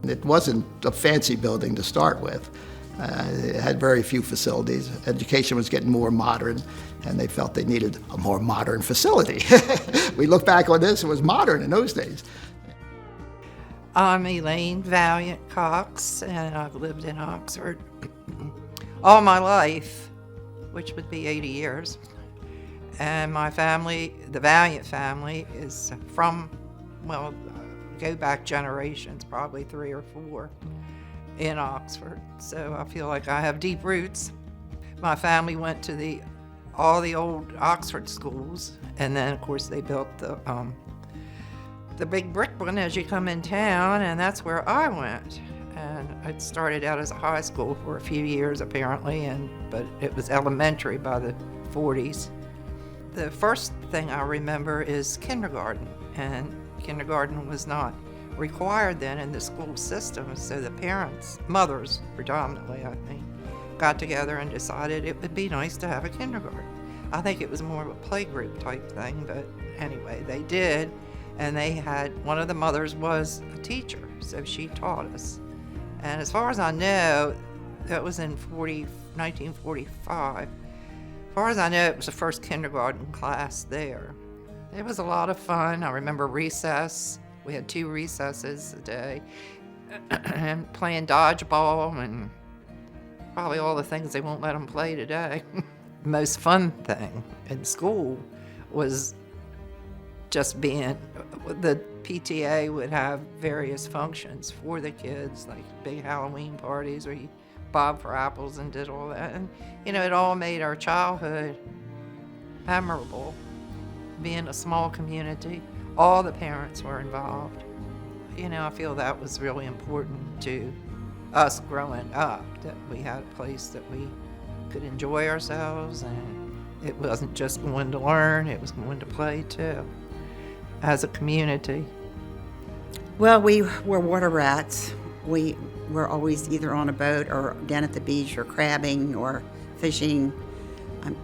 It wasn't a fancy building to start with. It had very few facilities. Education was getting more modern, and they felt they needed a more modern facility. We look back on this, it was modern in those days. I'm Elaine Valiant Cox, and I've lived in Oxford all my life, which would be 80 years. And my family, the Valiant family, is from, well, go back generations, probably 3 or 4 in Oxford. So I feel like I have deep roots. My family went to all the old Oxford schools, and then of course they built the big brick one as you come in town, and that's where I went. And it started out as a high school for a few years apparently, but it was elementary by the 40s. The first thing I remember is kindergarten, and kindergarten was not required then in the school system, so the parents, mothers predominantly I think, got together and decided it would be nice to have a kindergarten. I think it was more of a playgroup type thing, but anyway, they did, and they had, one of the mothers was a teacher, so she taught us. And as far as I know, that was in 1945. As far as I know, it was the first kindergarten class there. It was a lot of fun. I remember recess. We had 2 recesses a day, and playing dodgeball and probably all the things they won't let them play today. The most fun thing in school was just being, the PTA would have various functions for the kids, like big Halloween parties where you bobbed for apples and did all that. And, it all made our childhood memorable. Being a small community, all the parents were involved. I feel that was really important to us growing up, that we had a place that we could enjoy ourselves, and it wasn't just going to learn, it was going to play too, as a community. Well, we were water rats. We were always either on a boat or down at the beach or crabbing or fishing.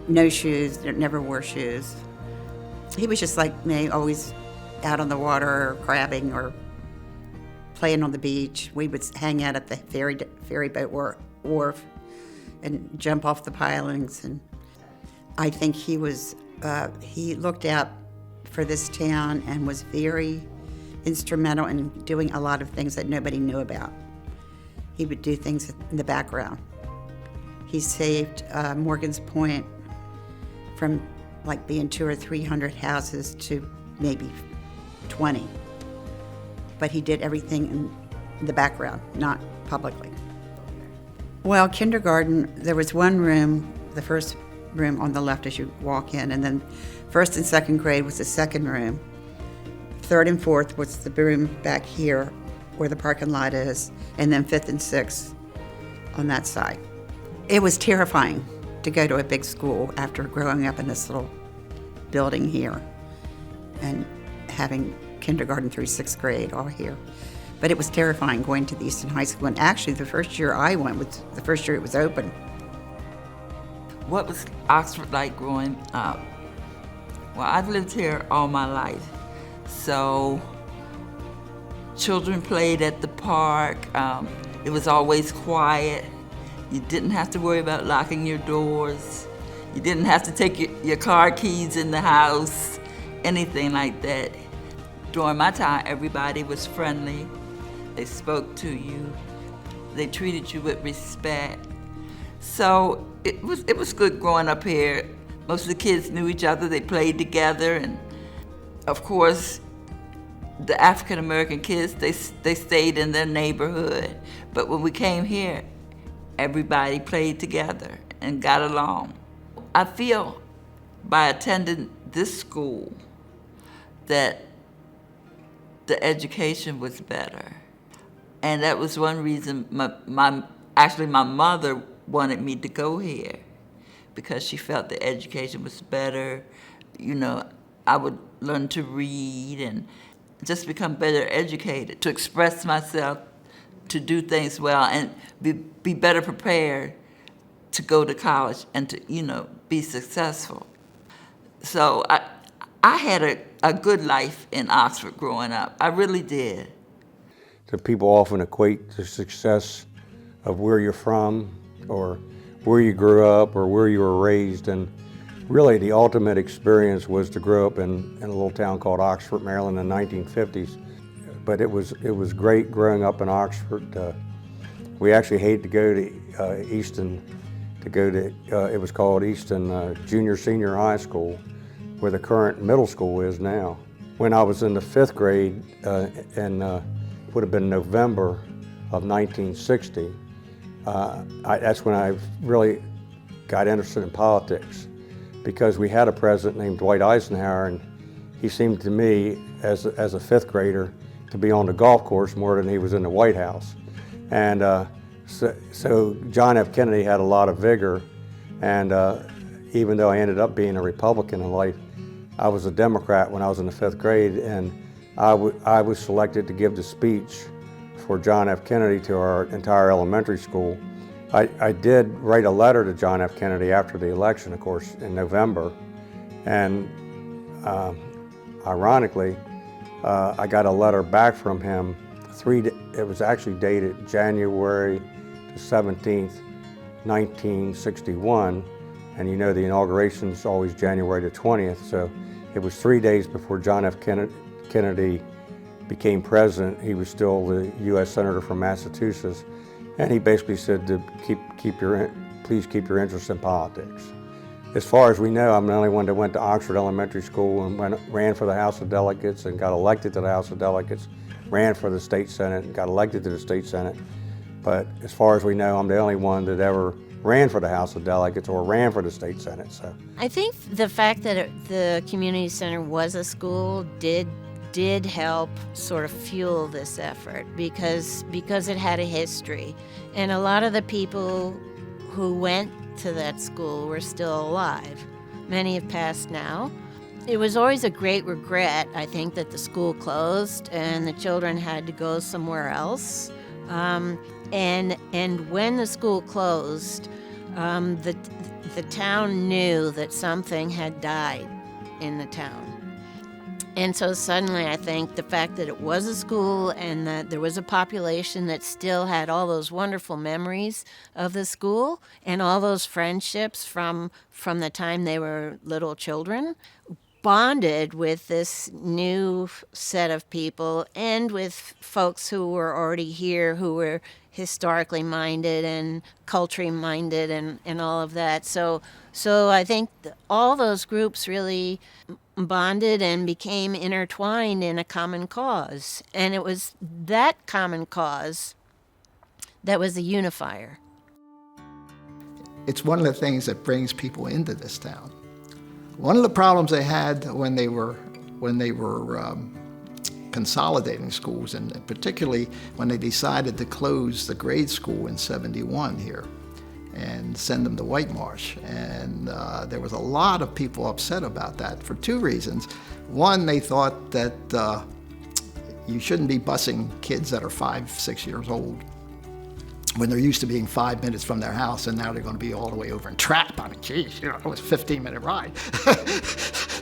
No shoes, never wore shoes. He was just like me, always out on the water or crabbing or playing on the beach. We would hang out at the ferry boat wharf and jump off the pilings. And I think he looked out for this town and was very instrumental in doing a lot of things that nobody knew about. He would do things in the background. He saved Morgan's Point from like being 200 or 300 houses to maybe 20. But he did everything in the background, not publicly. Well, kindergarten, there was one room, the first room on the left as you walk in, and then first and second grade was the second room. Third and fourth was the room back here where the parking lot is, and then fifth and sixth on that side. It was terrifying to go to a big school after growing up in this little building here and having kindergarten through sixth grade all here. But it was terrifying going to the Easton High School, and actually the first year I went was the first year it was open. What was Oxford like growing up? Well, I've lived here all my life, so children played at the park. It was always quiet. You didn't have to worry about locking your doors. You didn't have to take your car keys in the house, anything like that. During my time, everybody was friendly. They spoke to you. They treated you with respect. So it was good growing up here. Most of the kids knew each other. They played together, and of course, the African American kids, they stayed in their neighborhood. But when we came here, everybody played together and got along. I feel by attending this school that the education was better. And that was one reason my mother wanted me to go here, because she felt the education was better. I would learn to read and just become better educated, to express myself, to do things well, and be better prepared to go to college and to, be successful. So I had a good life in Oxford growing up. I really did. So people often equate the success of where you're from or where you grew up or where you were raised. And really the ultimate experience was to grow up in a little town called Oxford, Maryland in the 1950s. But it was great growing up in Oxford. We actually hated to go to Easton, it was called Easton Junior Senior High School, where the current middle school is now. When I was in the 5th grade, would have been November of 1960, that's when I really got interested in politics, because we had a president named Dwight Eisenhower, and he seemed to me, as a 5th grader, to be on the golf course more than he was in the White House. And so John F. Kennedy had a lot of vigor, and even though I ended up being a Republican in life, I was a Democrat when I was in the 5th grade, and I was selected to give the speech for John F. Kennedy to our entire elementary school. I did write a letter to John F. Kennedy after the election, of course, in November, and ironically, I got a letter back from him. It was actually dated January the 17th, 1961, and you know the inauguration is always January the 20th, so it was 3 days before John F. Kennedy became president. He was still the U.S. Senator from Massachusetts, and he basically said to please keep your interest in politics. As far as we know, I'm the only one that went to Oxford Elementary School and ran for the House of Delegates and got elected to the House of Delegates, ran for the State Senate and got elected to the State Senate. But as far as we know, I'm the only one that ever ran for the House of Delegates or ran for the State Senate. So I think the fact that the community center was a school did help sort of fuel this effort because it had a history. And a lot of the people who went to that school were still alive. Many have passed now. It was always a great regret, I think, that the school closed and the children had to go somewhere else. And when the school closed, the town knew that something had died in the town. And so suddenly I think the fact that it was a school and that there was a population that still had all those wonderful memories of the school and all those friendships from the time they were little children bonded with this new set of people and with folks who were already here who were historically minded and culturally minded and all of that. So I think all those groups really bonded and became intertwined in a common cause. And it was that common cause that was the unifier. It's one of the things that brings people into this town. One of the problems they had when they were consolidating schools, and particularly when they decided to close the grade school in '71 here and send them to White Marsh. And there was a lot of people upset about that for two reasons. One, they thought that you shouldn't be busing kids that are 5, 6 years old when they're used to being 5 minutes from their house, and now they're going to be all the way over in Trap. I mean, geez, it was a 15-minute ride.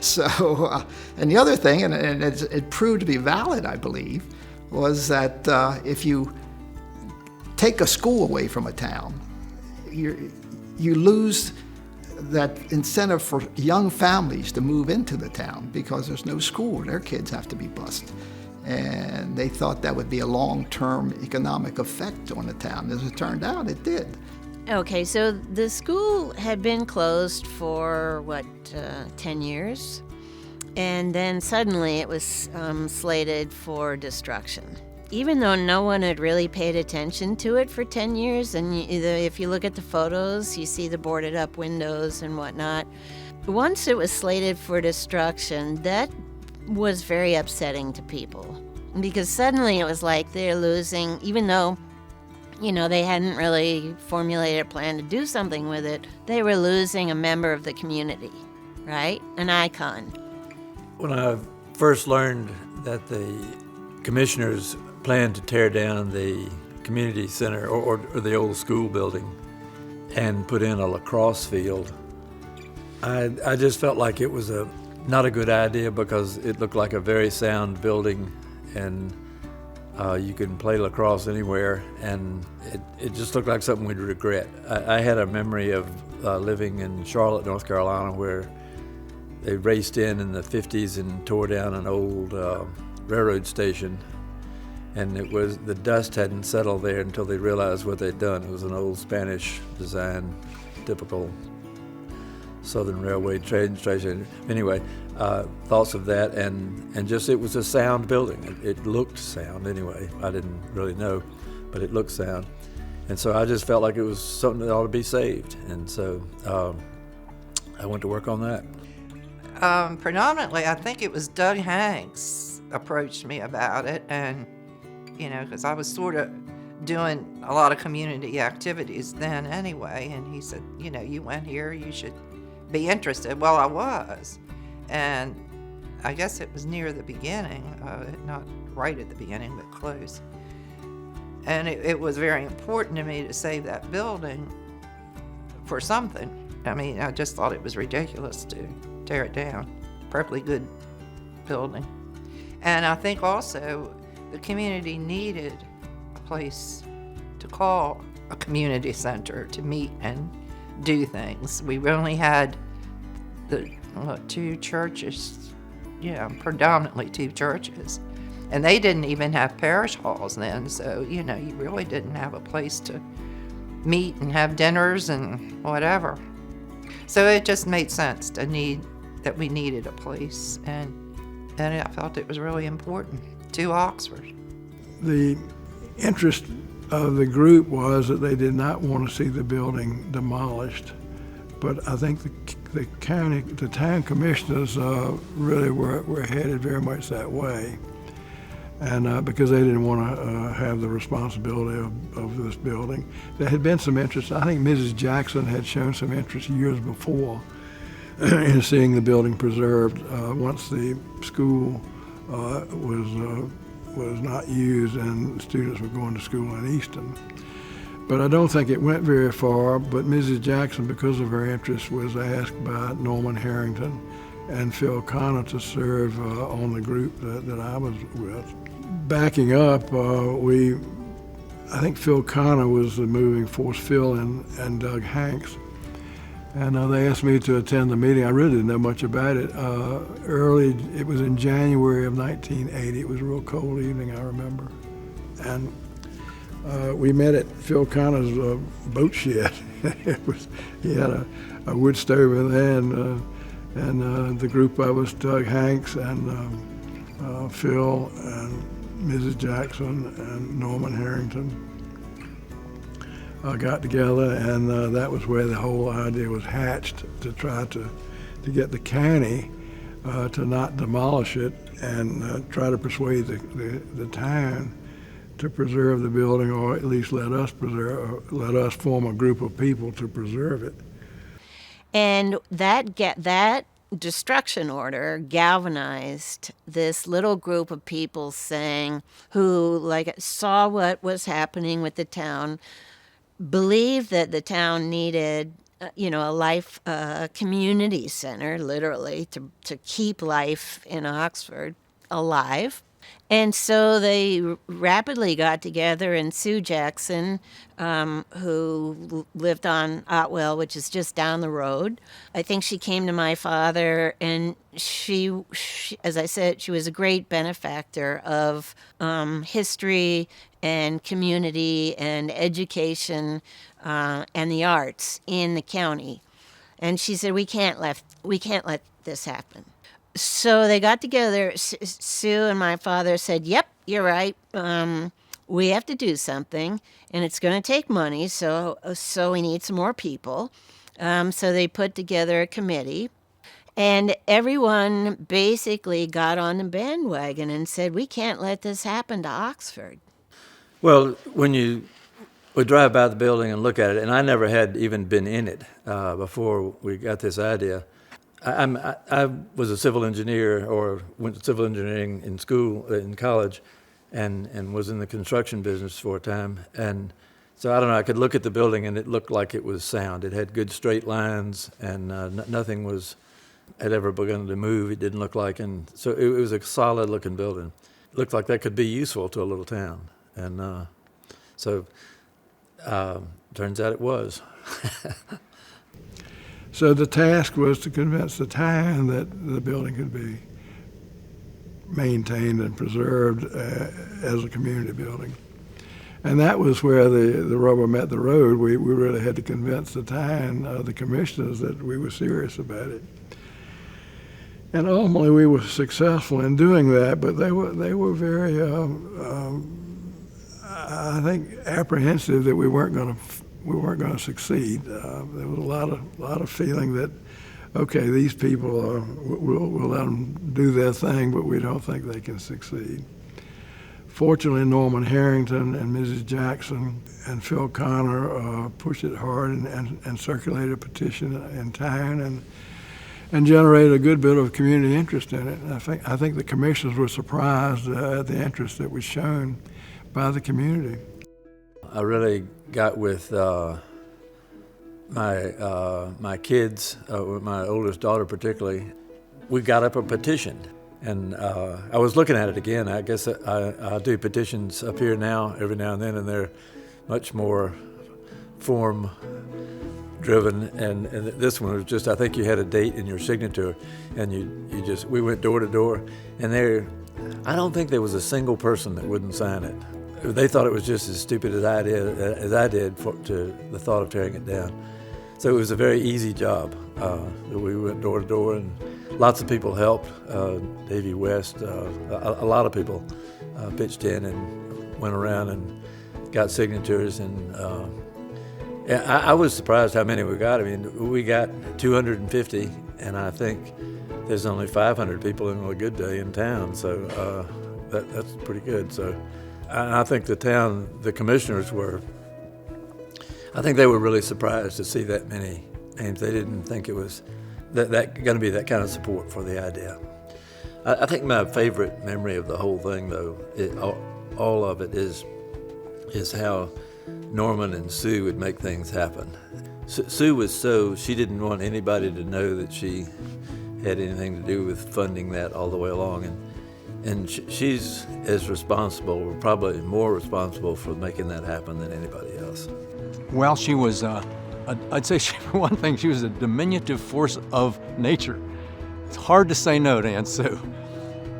So, and the other thing, and it proved to be valid, I believe, was that if you take a school away from a town, you lose that incentive for young families to move into the town because there's no school. Their kids have to be bused. And they thought that would be a long-term economic effect on the town. As it turned out, it did. Okay, so the school had been closed for, 10 years? And then suddenly it was slated for destruction. Even though no one had really paid attention to it for 10 years, and if you look at the photos, you see the boarded up windows and whatnot. Once it was slated for destruction, that was very upsetting to people because suddenly it was like they're losing, even though, they hadn't really formulated a plan to do something with it, they were losing a member of the community, right? An icon. When I first learned that the commissioners planned to tear down the community center or the old school building and put in a lacrosse field, I just felt like it was not a good idea because it looked like a very sound building, and You can play lacrosse anywhere, and it just looked like something we'd regret. I had a memory of living in Charlotte, North Carolina, where they raced in the 50s and tore down an old railroad station, and the dust hadn't settled there until they realized what they'd done. It was an old Spanish design, typical Southern Railway train station. Anyway, thoughts of that, and just it was a sound building. It looked sound anyway. I didn't really know, but it looked sound. And so I just felt like it was something that ought to be saved. And so I went to work on that. Predominantly, I think it was Doug Hanks approached me about it, and, because I was sort of doing a lot of community activities then anyway, and he said, you went here, you should be interested. Well, I was, and I guess it was near the beginning, not right at the beginning, but close. And it was very important to me to save that building for something. I mean, I just thought it was ridiculous to tear it down. Perfectly good building. And I think also the community needed a place to call a community center to meet and do things. We only had the two churches, predominantly two churches. And they didn't even have parish halls then, so, you really didn't have a place to meet and have dinners and whatever. So it just made sense that we needed a place, and I felt it was really important to Oxford. The interest of the group was that they did not want to see the building demolished, but I think the town commissioners really were headed very much that way, and because they didn't want to have the responsibility of this building. There had been some interest. I think Mrs. Jackson had shown some interest years before in seeing the building preserved once the school was not used and students were going to school in Easton. But I don't think it went very far, but Mrs. Jackson, because of her interest, was asked by Norman Harrington and Phil Connor to serve on the group that I was with. Backing up, I think Phil Connor was the moving force, Phil and Doug Hanks. And they asked me to attend the meeting. I really didn't know much about it. It was in January of 1980. It was a real cold evening, I remember. And we met at Phil Connor's boat shed. He had a wood stove in there, and the group of us, Doug Hanks and Phil and Mrs. Jackson and Norman Harrington, got together, and that was where the whole idea was hatched, to try to get the county to not demolish it and try to persuade the town to preserve the building, or at least let us form a group of people to preserve it. And that destruction order galvanized this little group of people who saw what was happening with the town, believed that the town needed a community center, literally, to keep life in Oxford alive. And so they rapidly got together, and Sue Jackson, who lived on Otwell, which is just down the road, I think she came to my father, and she as I said, she was a great benefactor of history and community and education and the arts in the county. And she said, we can't let this happen. So they got together. Sue and my father said, yep, you're right. We have to do something, and it's going to take money, so we need some more people. So they put together a committee, and everyone basically got on the bandwagon and said, we can't let this happen to Oxford. Well, when you would drive by the building and look at it, and I never had even been in it before we got this idea. I was a civil engineer, or went to civil engineering in school, in college, and was in the construction business for a time. And so I don't know, I could look at the building and it looked like it was sound. It had good straight lines, and nothing had ever begun to move, it didn't look like. And so it was a solid looking building. looked like that could be useful to a little town. And so turns out it was. So the task was to convince the town that the building could be maintained and preserved as a community building. And that was where the rubber met the road. We really had to convince the town, the commissioners, that we were serious about it. And ultimately we were successful in doing that, but they were very, I think, apprehensive that we weren't going to succeed. There was a lot of feeling that, okay, these people we'll let them do their thing, but we don't think they can succeed. Fortunately, Norman Harrington and Mrs. Jackson and Phil Connor pushed it hard and circulated a petition in town and generated a good bit of community interest in it. And I think the commissioners were surprised at the interest that was shown by the community. I really got with my kids, my oldest daughter particularly. We got up a petition, and I was looking at it again. I guess I do petitions up here now, every now and then, and they're much more form-driven. And this one was just, I think you had a date in your signature, and we went door to door, and I don't think there was a single person that wouldn't sign it. They thought it was just as stupid as I did to the thought of tearing it down. So it was a very easy job. We went door to door, and lots of people helped. Davey West, a lot of people pitched in and went around and got signatures. And I was surprised how many we got. I mean, we got 250, and I think there's only 500 people on a good day in town. So that's pretty good. So I think the commissioners I think they were really surprised to see that many names. They didn't think it was that going to be that kind of support for the idea. I think my favorite memory of the whole thing, though, all of it is how Norman and Sue would make things happen. Sue was she didn't want anybody to know that she had anything to do with funding that all the way along. And she's as responsible, or probably more responsible, for making that happen than anybody else. Well, she was, I'd say, for one thing, she was a diminutive force of nature. It's hard to say no to Aunt Sue.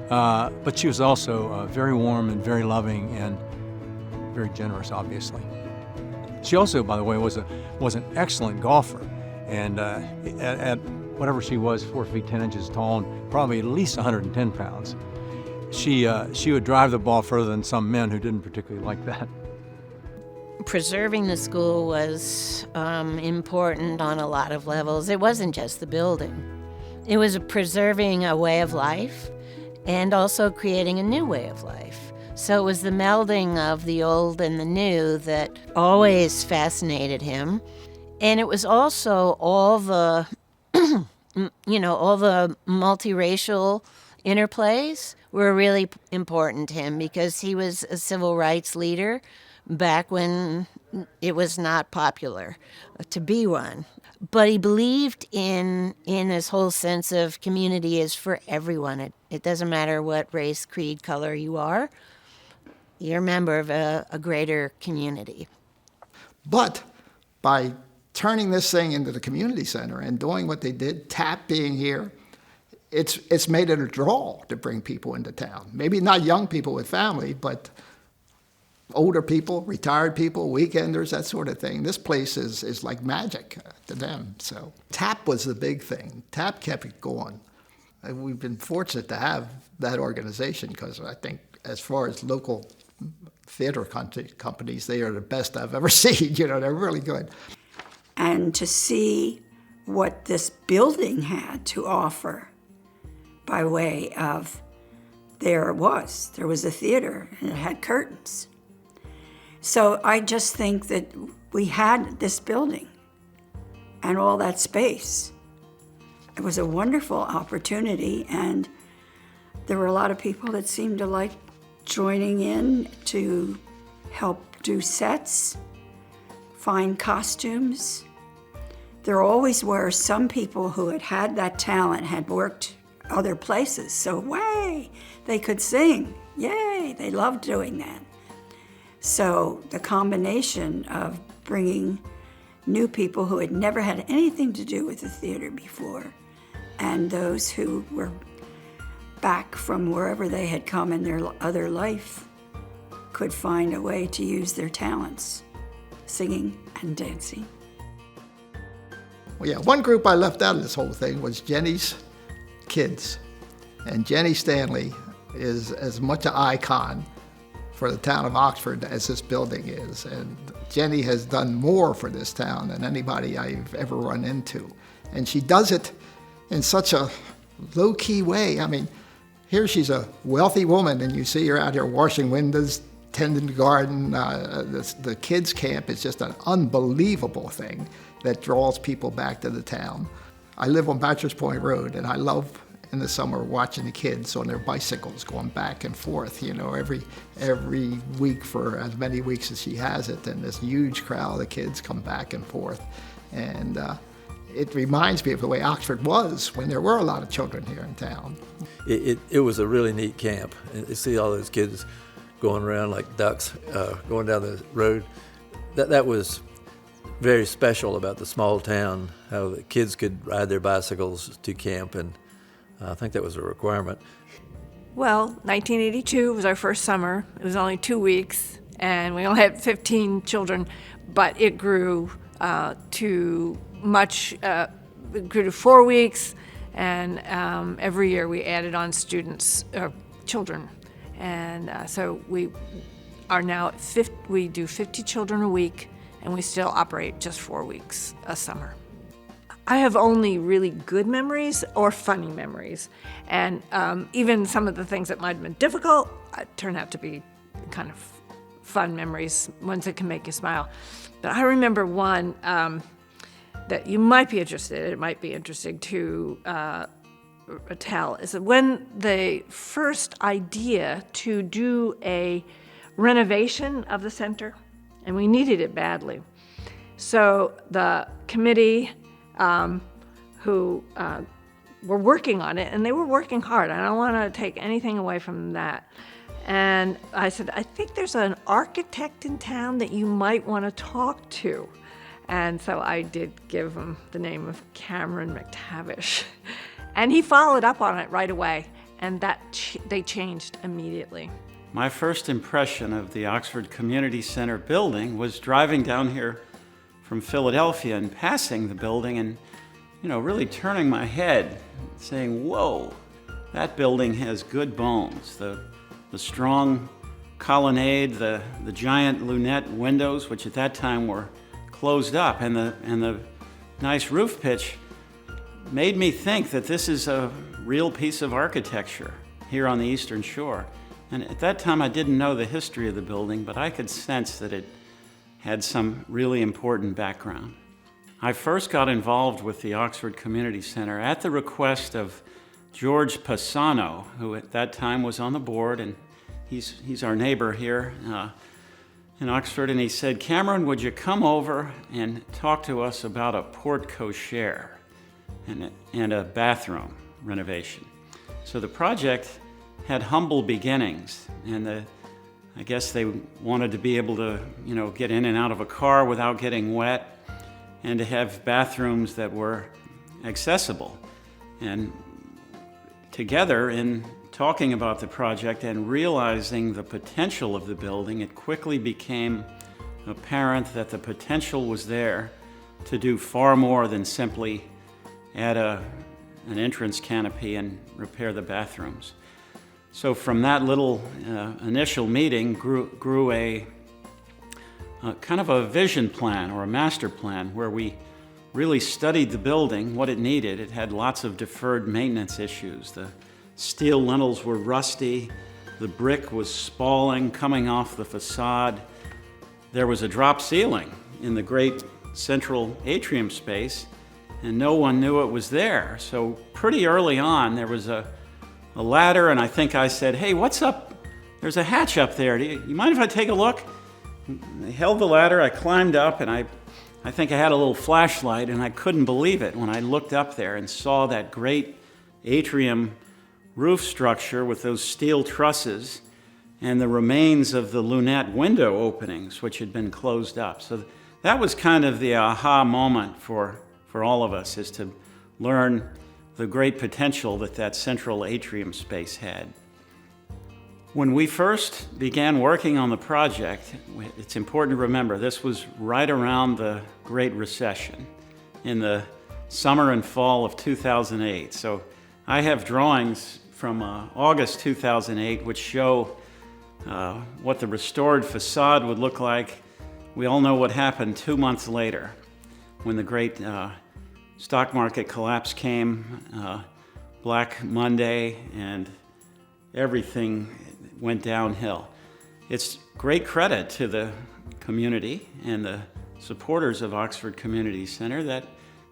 But she was also very warm and very loving and very generous, obviously. She also, by the way, was an excellent golfer. And at whatever she was, 4 feet 10 inches tall and probably at least 110 pounds. She would drive the ball further than some men who didn't particularly like that. Preserving the school was important on a lot of levels. It wasn't just the building. It was preserving a way of life and also creating a new way of life. So it was the melding of the old and the new that always fascinated him. And it was also all the, all the multiracial interplays were really important to him because he was a civil rights leader back when it was not popular to be one. But he believed in this whole sense of community is for everyone. It doesn't matter what race, creed, color you are. You're a member of a greater community. But by turning this thing into the community center and doing what they did, TAP being here, it's made it a draw to bring people into town. Maybe not young people with family, but older people, retired people, weekenders, that sort of thing. This place is like magic to them. So TAP was the big thing. TAP kept it going. And we've been fortunate to have that organization because I think as far as local theater companies, they are the best I've ever seen. They're really good. And to see what this building had to offer by way of there was a theater and it had curtains. So I just think that we had this building and all that space. It was a wonderful opportunity, and there were a lot of people that seemed to like joining in to help do sets, find costumes. There always were some people who had that talent, had worked other places. So, way, they could sing. Yay, they loved doing that. So the combination of bringing new people who had never had anything to do with the theater before, and those who were back from wherever they had come in their other life, could find a way to use their talents, singing and dancing. Well, yeah, one group I left out of this whole thing was Jenny's kids. And Jenny Stanley is as much an icon for the town of Oxford as this building is. And Jenny has done more for this town than anybody I've ever run into. And she does it in such a low-key way. I mean, here she's a wealthy woman, and you see her out here washing windows, tending the garden. The kids' camp is just an unbelievable thing that draws people back to the town. I live on Bachelors Point Road, and I love in the summer watching the kids on their bicycles going back and forth, you know, every week for as many weeks as she has it, and this huge crowd of kids come back and forth. And it reminds me of the way Oxford was when there were a lot of children here in town. It was a really neat camp. And you see all those kids going around like ducks, going down the road. That was very special about the small town, how the kids could ride their bicycles to camp, and I think that was a requirement. Well, 1982 was our first summer. It was only 2 weeks, and we only had 15 children, but it grew to 4 weeks, and every year we added on students, children. And so we are now at we do 50 children a week, and we still operate just 4 weeks a summer. I have only really good memories or funny memories. And even some of the things that might have been difficult turn out to be kind of fun memories, ones that can make you smile. But I remember one that you might be interested in, it might be interesting to tell, is that when the first idea to do a renovation of the center, and we needed it badly. So the committee who were working on it, and they were working hard. I don't want to take anything away from that. And I said, I think there's an architect in town that you might want to talk to. And so I did give him the name of Cameron McTavish. And he followed up on it right away, and they changed immediately. My first impression of the Oxford Community Center building was driving down here from Philadelphia and passing the building and, really turning my head, saying, whoa, that building has good bones. The strong colonnade, the giant lunette windows, which at that time were closed up, and the nice roof pitch made me think that this is a real piece of architecture here on the Eastern Shore. And at that time I didn't know the history of the building, but I could sense that it had some really important background. I first got involved with the Oxford Community Center at the request of George Passano, who at that time was on the board, and he's our neighbor here in Oxford, and he said, Cameron, would you come over and talk to us about a porte cochere and a bathroom renovation? So the project had humble beginnings, and I guess they wanted to be able to, get in and out of a car without getting wet, and to have bathrooms that were accessible. And together, in talking about the project and realizing the potential of the building, it quickly became apparent that the potential was there to do far more than simply add an entrance canopy and repair the bathrooms. So from that little initial meeting grew a kind of a vision plan or a master plan where we really studied the building, what it needed. It had lots of deferred maintenance issues. The steel lintels were rusty. The brick was spalling, coming off the facade. There was a drop ceiling in the great central atrium space, and no one knew it was there. So pretty early on, there was a ladder, and I think I said, hey, what's up? There's a hatch up there. Do you mind if I take a look? They held the ladder, I climbed up, and I think I had a little flashlight, and I couldn't believe it when I looked up there and saw that great atrium roof structure with those steel trusses and the remains of the lunette window openings, which had been closed up. So that was kind of the aha moment for all of us, is to learn the great potential that that central atrium space had. When we first began working on the project, it's important to remember this was right around the Great Recession in the summer and fall of 2008. So I have drawings from August 2008 which show what the restored facade would look like. We all know what happened 2 months later when the great stock market collapse came, Black Monday, and everything went downhill. It's great credit to the community and the supporters of Oxford Community Center that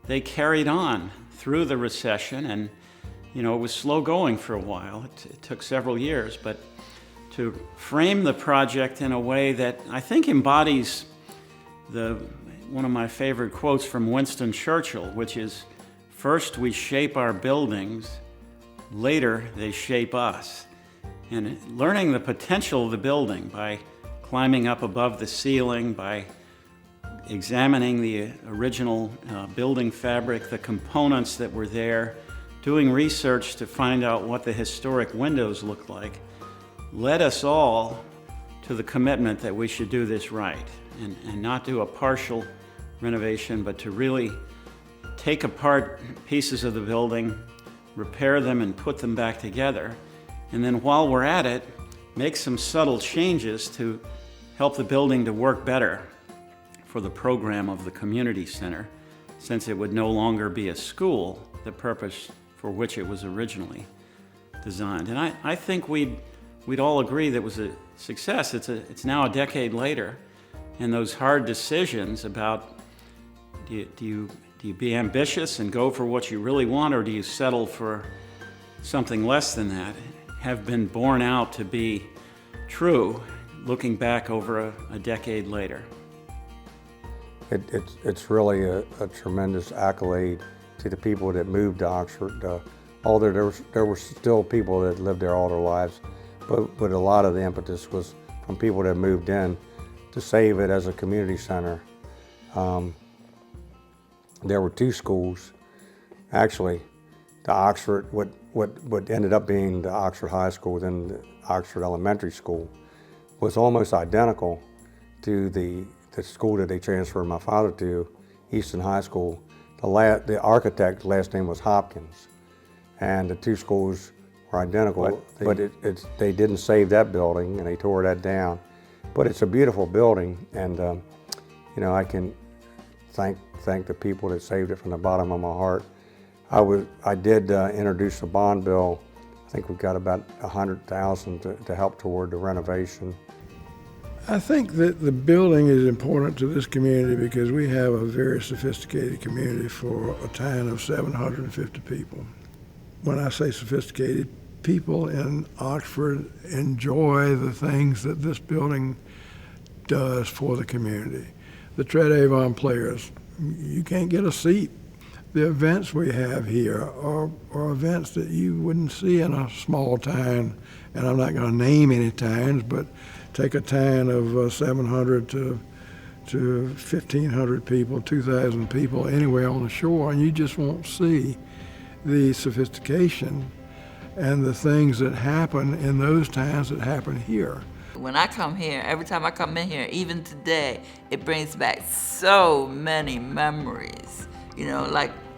they carried on through the recession, and it was slow going for a while. It took several years, but to frame the project in a way that I think embodies one of my favorite quotes from Winston Churchill, which is, "First we shape our buildings, later they shape us." And learning the potential of the building by climbing up above the ceiling, by examining the original building fabric, the components that were there, doing research to find out what the historic windows looked like, led us all to the commitment that we should do this right and not do a partial renovation, but to really take apart pieces of the building, repair them, and put them back together. And then while we're at it, make some subtle changes to help the building to work better for the program of the community center, since it would no longer be a school, the purpose for which it was originally designed. And I think we'd all agree that it was a success. It's now a decade later, and those hard decisions about do you be ambitious and go for what you really want, or do you settle for something less than that, have been borne out to be true looking back over a decade later. It's really a tremendous accolade to the people that moved to Oxford. There were still people that lived there all their lives, but a lot of the impetus was from people that moved in to save it as a community center. There were two schools, actually. The Oxford, what ended up being the Oxford High School, then the Oxford Elementary School, was almost identical to the school that they transferred my father to, Easton High School. The architect's last name was Hopkins, and the two schools were identical, but they didn't save that building, and they tore that down. But it's a beautiful building, and I can thank the people that saved it from the bottom of my heart. I did introduce a bond bill. I think we've got about $100,000 to help toward the renovation. I think that the building is important to this community because we have a very sophisticated community for a town of 750 people. When I say sophisticated, people in Oxford enjoy the things that this building does for the community. The Tred Avon players, you can't get a seat. The events we have here are events that you wouldn't see in a small town, and I'm not going to name any towns, but take a town of 700 to 1,500 people, 2,000 people anywhere on the shore, and you just won't see the sophistication and the things that happen in those towns that happen here. When I come here, every time I come in here, even today, it brings back so many memories.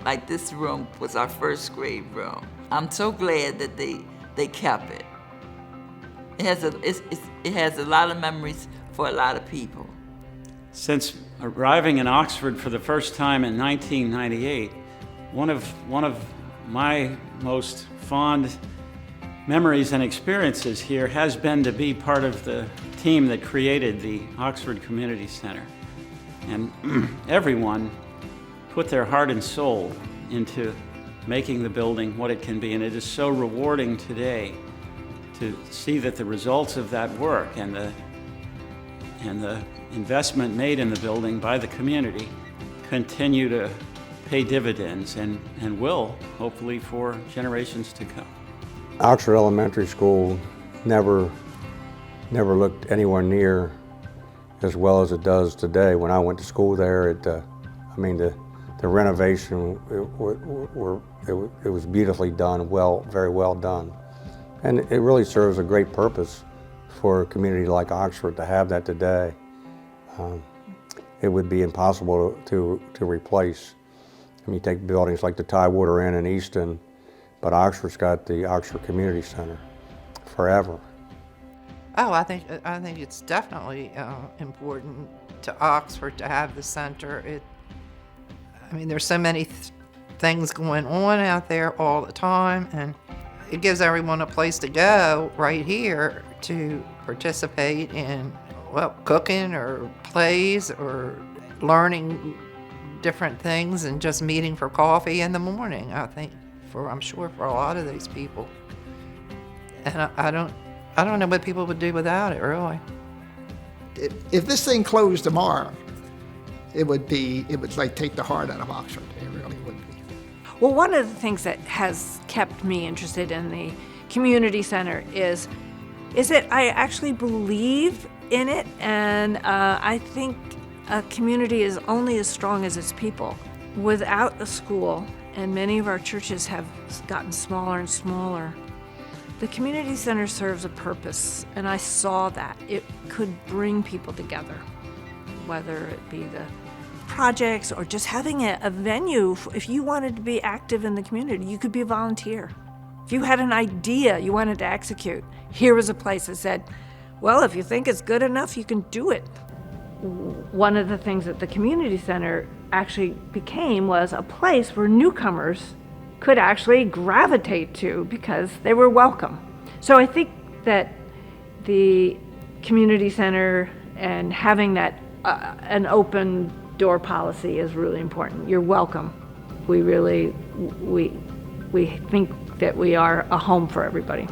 Like this room was our first grade room. I'm so glad that they kept it. It has a lot of memories for a lot of people. Since arriving in Oxford for the first time in 1998, one of my most fond memories and experiences here has been to be part of the team that created the Oxford Community Center. And everyone put their heart and soul into making the building what it can be. And it is so rewarding today to see that the results of that work and the investment made in the building by the community continue to pay dividends and will, hopefully, for generations to come. Oxford Elementary School never looked anywhere near as well as it does today. When I went to school there, the renovation, it was beautifully done, very well done. And it really serves a great purpose for a community like Oxford to have that today. It would be impossible to replace. I mean, you take buildings like the Tidewater Inn in Easton, but Oxford's got the Oxford Community Center forever. Oh, I think it's definitely important to Oxford to have the center. There's so many things going on out there all the time, and it gives everyone a place to go right here to participate in, cooking or plays or learning different things and just meeting for coffee in the morning, I think, I'm sure for a lot of these people. And I don't know what people would do without it, really. If this thing closed tomorrow, it would like take the heart out of Oxford. It really would be. Well, one of the things that has kept me interested in the community center is that I actually believe in it, and I think a community is only as strong as its people. Without a school, and many of our churches have gotten smaller and smaller, the community center serves a purpose, and I saw that. It could bring people together, whether it be the projects or just having a venue. If you wanted to be active in the community, you could be a volunteer. If you had an idea you wanted to execute, here was a place that said, well, if you think it's good enough, you can do it. One of the things that the community center actually became was a place where newcomers could actually gravitate to because they were welcome. So I think that the community center and having that an open door policy is really important. You're welcome. We think that we are a home for everybody.